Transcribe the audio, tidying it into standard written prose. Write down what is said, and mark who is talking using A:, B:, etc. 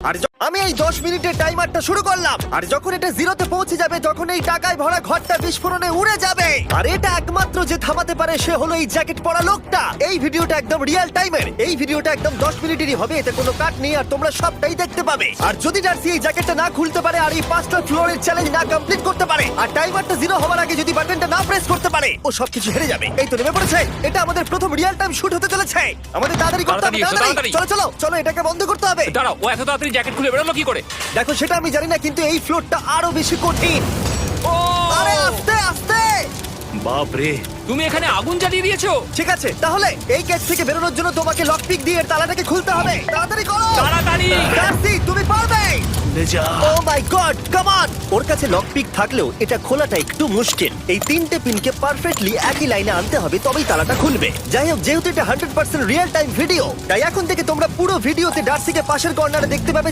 A: আর আমি এই 10 মিনিটের টাইমারটা শুরু করলাম, আর যখন এটা জিরোতে পৌঁছে যাবে তখন এই টাকায় ভরা ঘরটা বিস্ফোরণে উড়ে যাবে। আর এটা একমাত্র যে থামাতে পারে সে হলো এই জ্যাকেট পরা লোকটা। এই ভিডিওটা একদম রিয়েল টাইমের, এই ভিডিওটা একদম 10 মিনিটেরই হবে, এতে কোনো কাট নেই আর তোমরা সবটাই দেখতে পাবে। আর যদি ডার্সি এই জ্যাকেটটা না খুলতে পারে আর এই 5টা ফ্লোরের চ্যালেঞ্জ না কমপ্লিট করতে পারে আর টাইমারটা জিরো হওয়ার আগে যদি বাটনটা না প্রেস করতে পারে, ও সবকিছু হেরে যাবে। এই তো নেমে পড়েছে, এটা আমাদের প্রথম রিয়েল টাইম শুট হতে চলেছে। আমাদের তাড়াতাড়ি করতে হবে, তাড়াতাড়ি চলো চলো চলো, এটাকে বন্ধ করতে হবে।
B: দাঁড়াও, ও এত তাড়াতাড়ি জ্যাকেট খুলে বেরোলো কি করে?
A: দেখো সেটা আমি জানি না, কিন্তু এই ফ্লোরটা আরো বেশি কঠিন।
B: ও
A: আরে আস্তে আস্তে।
C: বাপ রে,
B: তুমি এখানে আগুন জ্বালিয়ে দিয়েছো?
A: ঠিক আছে, তাহলে এই গেট থেকে বেরোনোর জন্য তোমাকে লক পিক দিয়ে এর তালাটাকে খুলতে হবে। তাড়াতাড়ি করো
B: তাড়াতাড়ি!
A: ডার্সি, তুমি পারবে।
C: খুলে যা।
A: ও মাই গড, কাম অন! ওর কাছে লক পিক থাকলেও এটা খোলাটা একটু মুশকিল। এই 3টে পিনকে পারফেক্টলি একই লাইনে আনতে হবে, তবেই তালাটা খুলবে। যাই হোক, যেহেতু এটা 100% রিয়েল টাইম ভিডিও, তাই এখন থেকে তোমরা পুরো ভিডিওতে ডার্সিকে পাশের কর্নারে দেখতে পাবে